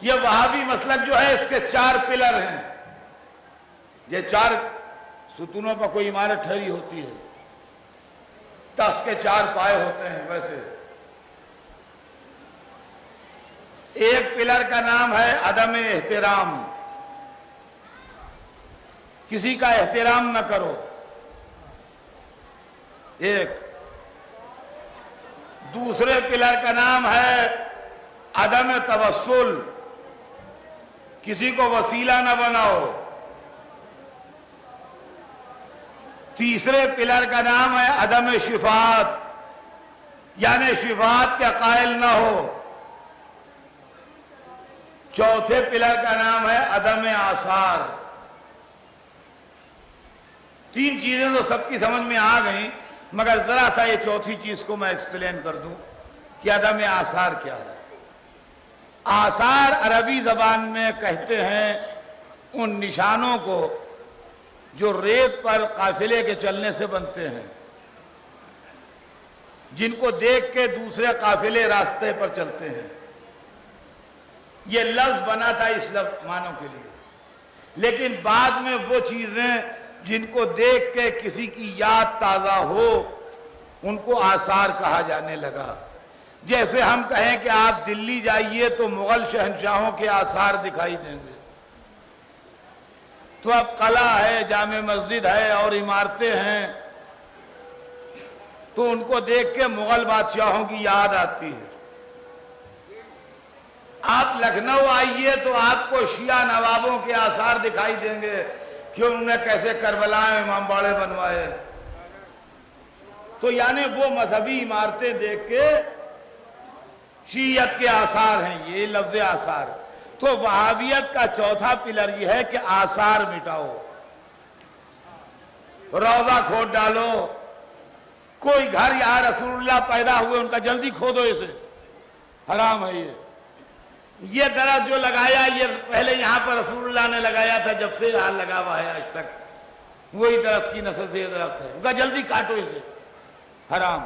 یہ وہابی مسلک جو ہے اس کے 4 پلر ہیں. یہ 4 ستونوں پر کوئی عمارت ٹھہری ہوتی ہے، تخت کے 4 پائے ہوتے ہیں ویسے. ایک پلر کا نام ہے عدم احترام، کسی کا احترام نہ کرو. ایک دوسرے پلر کا نام ہے عدم توسل، کسی کو وسیلہ نہ بناؤ. تیسرے پلر کا نام ہے عدم شفاعت، یعنی شفاعت کا قائل نہ ہو. چوتھے پلر کا نام ہے عدم آثار. 3 چیزیں تو سب کی سمجھ میں آ گئیں، مگر ذرا سا یہ چوتھی چیز کو میں ایکسپلین کر دوں کہ عدم آثار کیا ہے. آثار عربی زبان میں کہتے ہیں ان نشانوں کو جو ریت پر قافلے کے چلنے سے بنتے ہیں، جن کو دیکھ کے دوسرے قافلے راستے پر چلتے ہیں. یہ لفظ بنا تھا اس لفظ معنوں کے لیے، لیکن بعد میں وہ چیزیں جن کو دیکھ کے کسی کی یاد تازہ ہو ان کو آثار کہا جانے لگا. جیسے ہم کہیں کہ آپ دلی جائیے تو مغل شہنشاہوں کے آثار دکھائی دیں گے. تو اب قلعہ ہے، جامع مسجد ہے اور عمارتیں ہیں، تو ان کو دیکھ کے مغل بادشاہوں کی یاد آتی ہے. آپ لکھنؤ آئیے تو آپ کو شیعہ نوابوں کے آثار دکھائی دیں گے کہ انہوں نے کیسے کربلا میں امام باڑے بنوائے. تو یعنی وہ مذہبی عمارتیں دیکھ کے شیعیت کے آثار ہیں یہ لفظ آثار. تو وہابیت کا چوتھا پلر یہ ہے کہ آثار مٹاؤ. روضہ کھود ڈالو. کوئی گھر یہاں رسول اللہ پیدا ہوئے ان کا جلدی کھودو، اسے حرام ہے. یہ درخت جو لگایا یہ پہلے یہاں پر رسول اللہ نے لگایا تھا، جب سے یہاں لگا ہوا ہے آج تک وہی درخت کی نسل سے یہ درخت ہے، ان کا جلدی کاٹو اسے، حرام.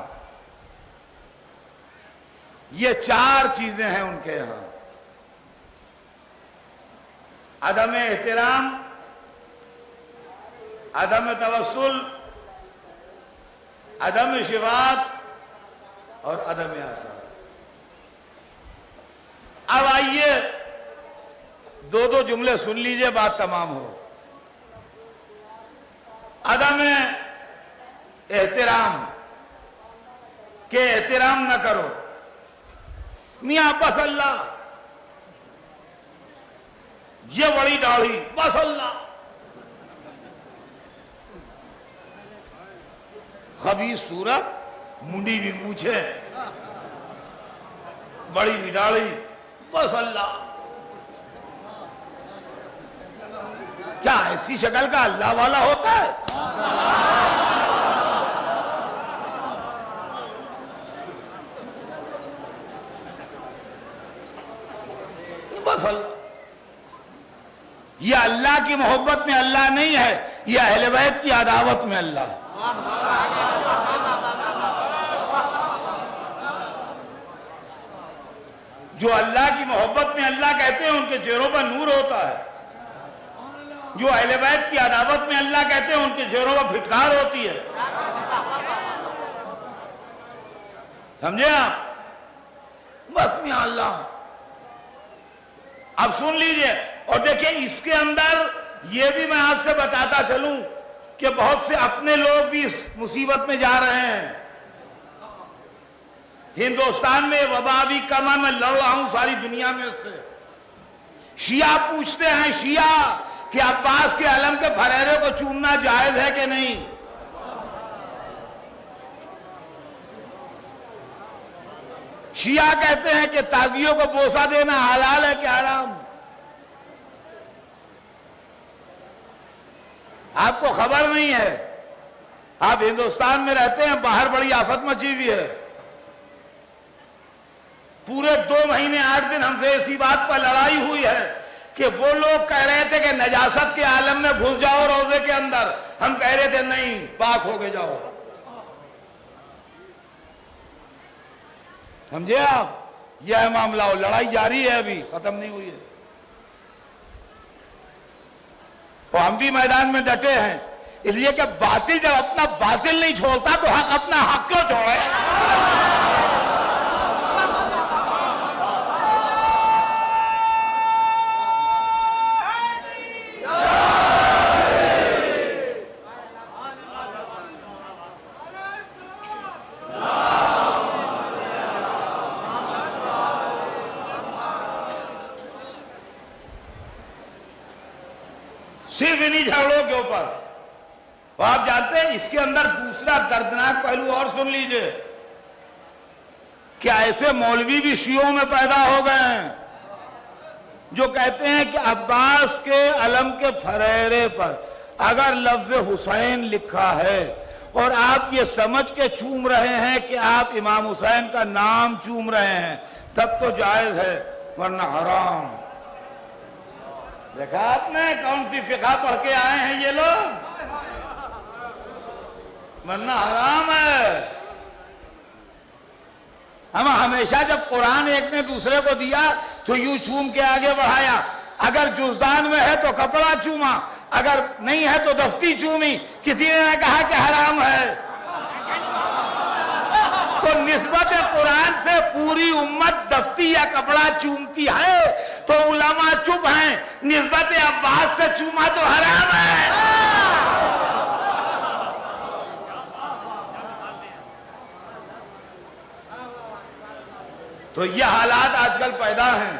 یہ 4 چیزیں ہیں ان کے یہاں: عدم احترام، عدم توسل، عدم شفاعت اور عدم آثار. اب آئیے 2 جملے سن لیجئے، بات تمام ہو. عدم احترام کہ احترام نہ کرو. میاں بس اللہ، یہ بڑی داڑھی، بس اللہ. خبیث صورت، منڈی بھی مونچھے، بڑی بھی داڑھی، بس اللہ. کیا ایسی شکل کا اللہ والا ہوتا ہے؟ بس اللہ. یہ اللہ کی محبت میں اللہ نہیں ہے، یہ اہل بیت کی عداوت میں اللہ ہے. جو اللہ کی محبت میں اللہ کہتے ہیں ان کے چہروں پر نور ہوتا ہے، جو اہل بیت کی عداوت میں اللہ کہتے ہیں ان کے چہروں پر پھٹکار ہوتی ہے. سمجھے آپ؟ بس میاں اللہ. اب سن لیجئے اور دیکھیں اس کے اندر یہ بھی میں آپ سے بتاتا چلوں کہ بہت سے اپنے لوگ بھی اس مصیبت میں جا رہے ہیں. ہندوستان میں وبا بھی کم ہے، میں لڑ رہا ہوں ساری دنیا میں اس سے. شیعہ پوچھتے ہیں شیعہ کہ عباس کے علم کے پھریرے کو چومنا جائز ہے کہ نہیں. شیعہ کہتے ہیں کہ تازیوں کو بوسہ دینا حلال ہے کہ حرام. آپ کو خبر نہیں ہے، آپ ہندوستان میں رہتے ہیں، باہر بڑی آفت مچی ہوئی ہے. پورے 2 مہینے 8 دن ہم سے اسی بات پر لڑائی ہوئی ہے کہ وہ لوگ کہہ رہے تھے کہ نجاست کے عالم میں گھس جاؤ روزے کے اندر، ہم کہہ رہے تھے نہیں، پاک ہو کے جاؤ. سمجھے آپ؟ یہ ہے معاملہ، اور لڑائی جاری ہے، ابھی ختم نہیں ہوئی ہے، اور ہم بھی میدان میں ڈٹے ہیں، اس لیے کہ باطل جب اپنا باطل نہیں چھوڑتا تو حق اپنا حق کیوں چھوڑے؟ صرف انہی جھگڑوں کے اوپر، اور آپ جانتے ہیں اس کے اندر دوسرا دردناک پہلو اور سن لیجئے، کہ ایسے مولوی بھی شیعوں میں پیدا ہو گئے ہیں جو کہتے ہیں کہ عباس کے علم کے پھریرے پر اگر لفظ حسین لکھا ہے اور آپ یہ سمجھ کے چوم رہے ہیں کہ آپ امام حسین کا نام چوم رہے ہیں تب تو جائز ہے، ورنہ حرام۔ دیکھا آپ نے کون سی فقہ پڑھ کے آئے ہیں یہ لوگ؟ ورنہ حرام ہے۔ ہم ہمیشہ جب قرآن ایک نے دوسرے کو دیا تو یوں چوم کے آگے بڑھایا، اگر جزدان میں ہے تو کپڑا چوما، اگر نہیں ہے تو دفتی چومی، کسی نے نہ کہا کہ حرام ہے۔ تو نسبت قرآن سے پوری امت دفتی یا کپڑا چومتی ہے تو علماء چپ ہیں، نسبت عباس سے چوما تو حرام ہے۔ تو یہ حالات آج کل پیدا ہیں،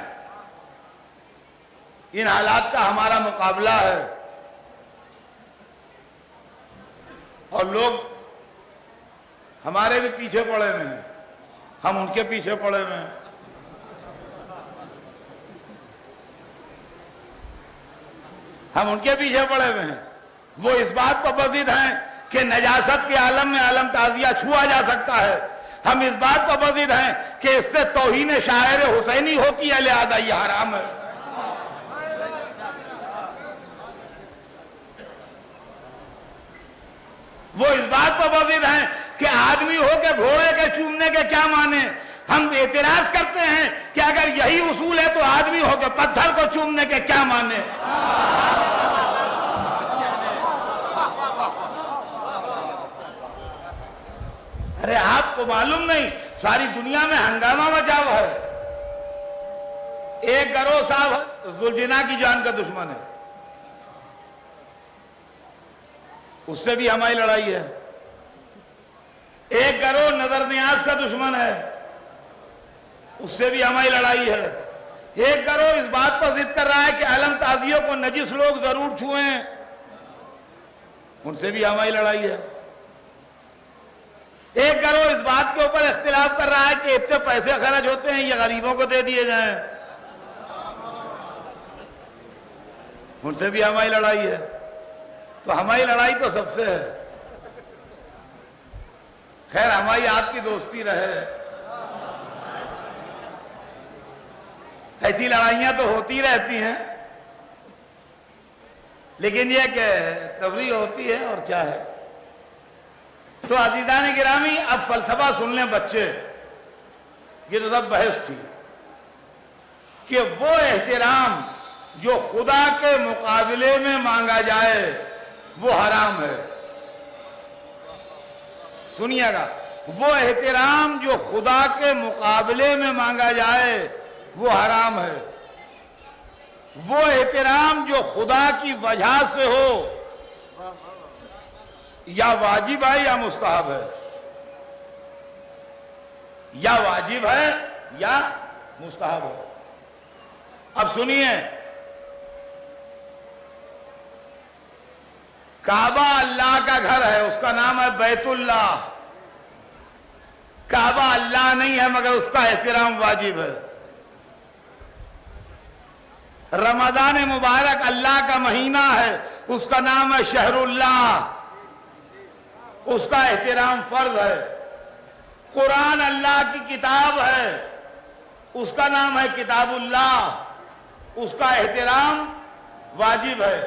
ان حالات کا ہمارا مقابلہ ہے، اور لوگ ہمارے بھی پیچھے پڑے ہوئے ہیں، ہم ان کے پیچھے پڑے ہوئے ہیں۔ ہم ان کے پیچھے پڑے ہوئے ہیں، وہ اس بات پر بزد ہیں کہ نجاست کے عالم میں عالم تعزیہ چھوا جا سکتا ہے، ہم اس بات پر بزد ہیں کہ اس سے توہین شاعر حسینی ہوتی ہے، لہذا یہ حرام ہے۔ وہ اس بات پر بزد ہیں کہ آدمی ہو کے گھوڑے کے چومنے کے کیا معنی؟ ہم اعتراض کرتے ہیں کہ اگر یہی اصول ہے تو آدمی ہو کے پتھر کو چومنے کے کیا معنی؟ ارے آپ کو معلوم نہیں ساری دنیا میں ہنگامہ مچا ہوا ہے، ایک گروہ صاحب ذوالجناح کی جان کا دشمن ہے، اس سے بھی ہماری لڑائی ہے، ایک گروہ نظر نیاز کا دشمن ہے، اس سے بھی ہماری لڑائی ہے، ایک گروہ اس بات پر ضد کر رہا ہے کہ علم تعزیوں کو نجس لوگ ضرور چھوئیں، ان سے بھی ہماری لڑائی ہے، ایک گروہ اس بات کے اوپر اختلاف کر رہا ہے کہ اتنے پیسے خرچ ہوتے ہیں یہ غریبوں کو دے دیے جائیں، ان سے بھی ہماری لڑائی ہے۔ تو ہماری لڑائی تو سب سے ہے، خیر ہماری آپ کی دوستی رہے، ایسی لڑائیاں تو ہوتی رہتی ہیں، لیکن یہ کہ تفریح ہوتی ہے اور کیا ہے۔ تو عزیزان گرامی اب فلسفہ سن لیں بچے، یہ تو سب بحث تھی کہ وہ احترام جو خدا کے مقابلے میں مانگا جائے وہ حرام ہے۔ سنیے گا، وہ احترام جو خدا کے مقابلے میں مانگا جائے وہ حرام ہے، وہ احترام جو خدا کی وجہ سے ہو یا واجب ہے یا مستحب ہے، یا واجب ہے یا مستحب ہے۔ اب سنیے، کعبہ اللہ کا گھر ہے، اس کا نام ہے بیت اللہ، کعبہ اللہ نہیں ہے مگر اس کا احترام واجب ہے۔ رمضان مبارک اللہ کا مہینہ ہے، اس کا نام ہے شہر اللہ، اس کا احترام فرض ہے۔ قرآن اللہ کی کتاب ہے، اس کا نام ہے کتاب اللہ، اس کا احترام واجب ہے۔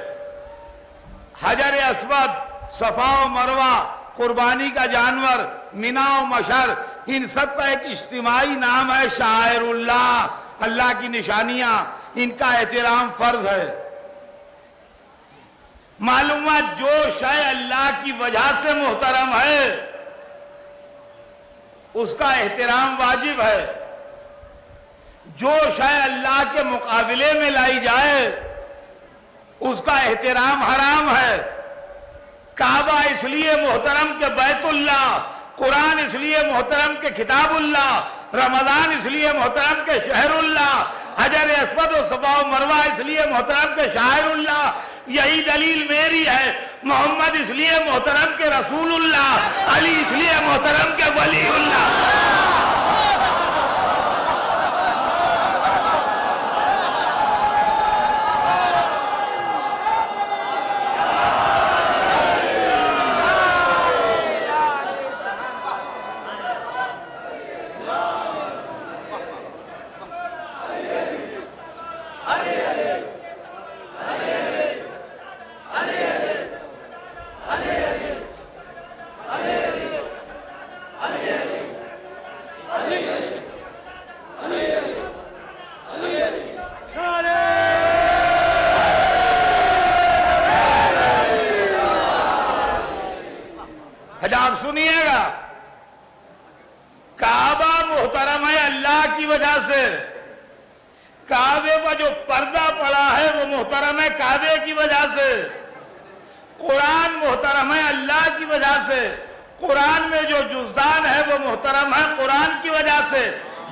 حجر اسود، صفا و مروہ، قربانی کا جانور، منا و مشر، ان سب کا ایک اجتماعی نام ہے شعائر اللہ، اللہ کی نشانیاں، ان کا احترام فرض ہے۔ معلومات جو شے اللہ کی وجہ سے محترم ہے اس کا احترام واجب ہے، جو شے اللہ کے مقابلے میں لائی جائے اس کا احترام حرام ہے۔ کعبہ اس لیے محترم کہ بیت اللہ، قرآن اس لیے محترم کہ کتاب اللہ، رمضان اس لیے محترم کہ شہر اللہ، حجر اسود و صفا و مروہ اس لیے محترم کہ شاعر اللہ۔ یہی دلیل میری ہے۔ محمد اس لیے محترم کہ رسول اللہ، علی اس لیے محترم کہ ولی اللہ۔ آپ سنیے گا، کعبہ محترم ہے اللہ کی وجہ سے، کعبے پر جو پردہ پڑا ہے وہ محترم ہے کعبے کی وجہ سے، قرآن محترم ہے اللہ کی وجہ سے، قرآن میں جو جزدان ہے وہ محترم ہے قرآن کی وجہ سے۔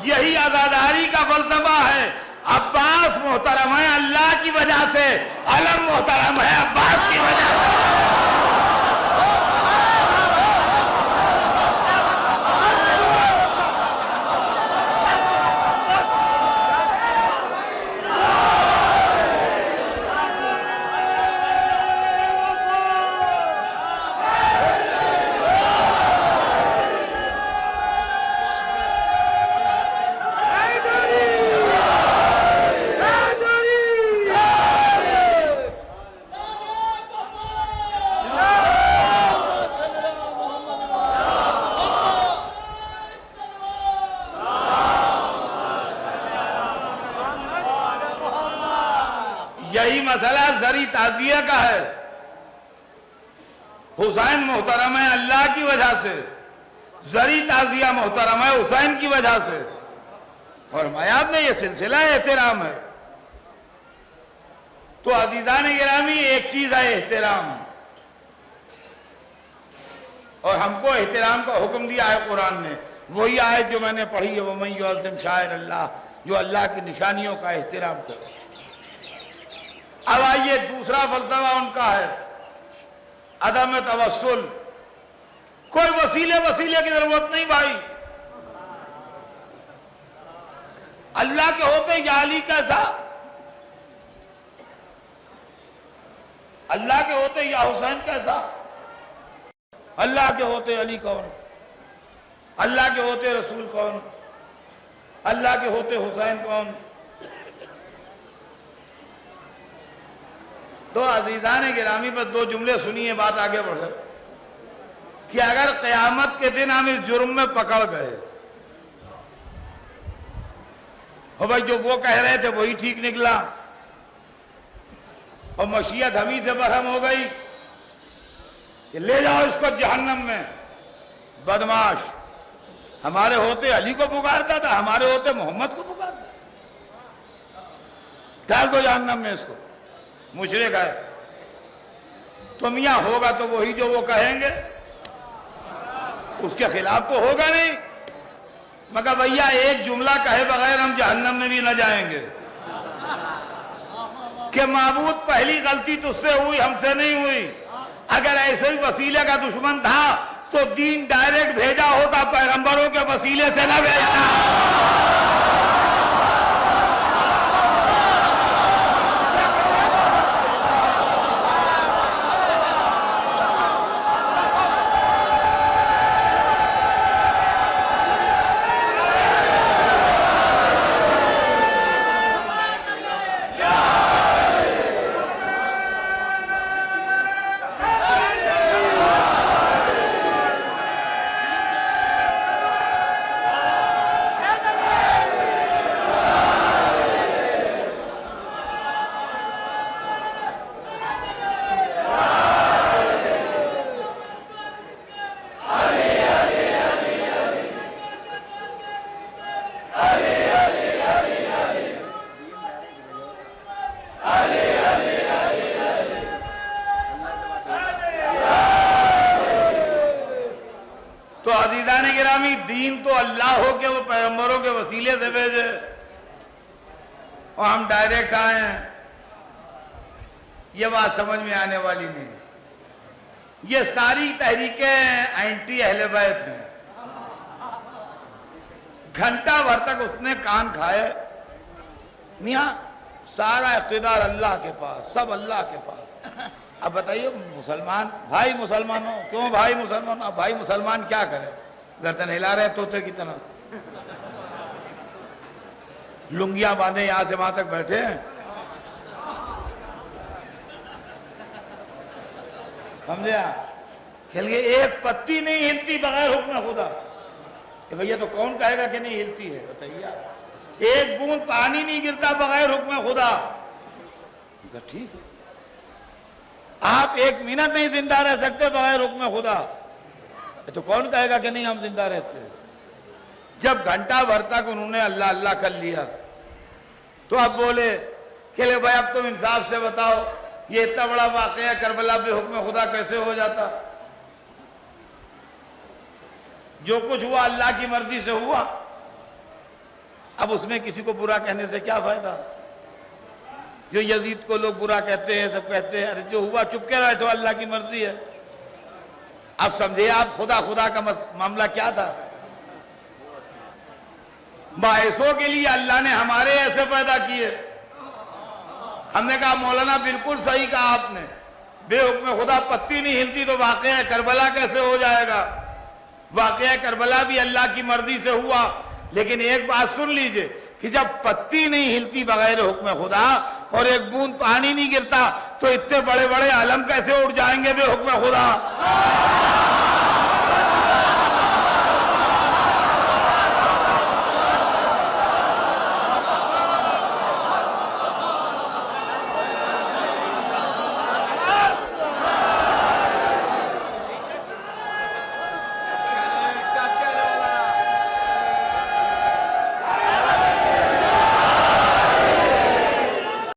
یہی عزاداری کا فلسفہ ہے۔ عباس محترم ہے اللہ کی وجہ سے، علم محترم ہے عباس کی وجہ سے۔ یہی مسئلہ زری تعزیہ کا ہے۔ حسین محترم ہے اللہ کی وجہ سے، زری تعزیہ محترم ہے حسین کی وجہ سے، اور میاب میں یہ سلسلہ احترام ہے۔ تو عزیزان گرامی، ایک چیز ہے احترام، اور ہم کو احترام کا حکم دیا ہے قرآن نے۔ وہی آیت جو میں نے پڑھی ہے، وَمَن يُعَظِّمْ شَعَائِرَ اللَّهِ، جو اللہ کی نشانیوں کا احترام کرے۔ اب آئیے دوسرا فلسفہ ان کا ہے عدم توسل۔ کوئی وسیلے کی ضرورت نہیں بھائی۔ اللہ کے ہوتے یا علی کیسا، اللہ کے ہوتے یا حسین کیسا، اللہ کے ہوتے علی کون، اللہ کے ہوتے رسول کون، اللہ کے ہوتے حسین کون۔ تو عزیزان گرامی پر دو جملے سنیے، بات آگے بڑھے، کہ اگر قیامت کے دن ہم اس جرم میں پکڑ گئے، اور بھائی جو وہ کہہ رہے تھے وہی ٹھیک نکلا، اور مشیت ہم ہی سے برہم ہو گئی کہ لے جاؤ اس کو جہنم میں، بدماش ہمارے ہوتے علی کو پکارتا تھا، ہمارے ہوتے محمد کو پکارتا تھا، ڈال دو جہنم میں اس کو، مشرک ہے۔ تو میاں ہوگا تو وہی جو وہ کہیں گے، اس کے خلاف تو ہوگا نہیں، مگر بھیا ایک جملہ کہے بغیر ہم جہنم میں بھی نہ جائیں گے کہ معبود پہلی غلطی تجھ سے ہوئی، ہم سے نہیں ہوئی۔ اگر ایسے ہی وسیلے کا دشمن تھا تو دین ڈائریکٹ بھیجا ہوتا، پیغمبروں کے وسیلے سے نہ بھیجتا۔ دین تو اللہ ہو کہ وہ پیغمبروں کے وسیلے سے بھیجے اور ہم ڈائریکٹ آئے ہیں، یہ بات سمجھ میں آنے والی نہیں۔ یہ ساری تحریکیں اینٹی اہل بیت ہیں۔ گھنٹہ بھر تک اس نے کان کھائے، میاں سارا اقتدار اللہ کے پاس، سب اللہ کے پاس۔ اب بتائیے مسلمان بھائی مسلمانوں، کیوں بھائی مسلمان؟ اب بھائی مسلمان کیا کرے؟ گردن ہلا رہے طوطے کی طرح، لنگیاں باندھے یہاں سے وہاں تک بیٹھے ہیں، سمجھے آپ؟ کھل گئے، ایک پتی نہیں ہلتی بغیر حکم خدا۔ کہ بھئیہ تو کون کہے گا کہ نہیں ہلتی ہے؟ بتائیے آپ، ایک بوند پانی نہیں گرتا بغیر حکم خدا۔ ٹھیک ہے، آپ ایک منٹ نہیں زندہ رہ سکتے بغیر حکم خدا، تو کون کہے گا کہ نہیں ہم زندہ رہتے؟ جب گھنٹہ بھر تک انہوں نے اللہ اللہ کر لیا تو اب بولے کہ لے بھائی اب تم انصاف سے بتاؤ یہ اتنا بڑا واقعہ کربلا بے حکم خدا کیسے ہو جاتا؟ جو کچھ ہوا اللہ کی مرضی سے ہوا، اب اس میں کسی کو برا کہنے سے کیا فائدہ؟ جو یزید کو لوگ برا کہتے ہیں، سب کہتے ہیں ارے جو ہوا چپ کے بیٹھو، اللہ کی مرضی ہے۔ اب سمجھے آپ خدا خدا کا معاملہ کیا تھا؟ باعثوں کے لیے اللہ نے ہمارے ایسے پیدا کیے۔ ہم نے کہا مولانا بالکل صحیح کہا آپ نے، بے حکم خدا پتی نہیں ہلتی تو واقعہ کربلا کیسے ہو جائے گا؟ واقعہ کربلا بھی اللہ کی مرضی سے ہوا، لیکن ایک بات سن لیجئے کہ جب پتی نہیں ہلتی بغیر حکم خدا اور ایک بوند پانی نہیں گرتا تو اتنے بڑے بڑے علم کیسے اڑ جائیں گے بے حکم خدا؟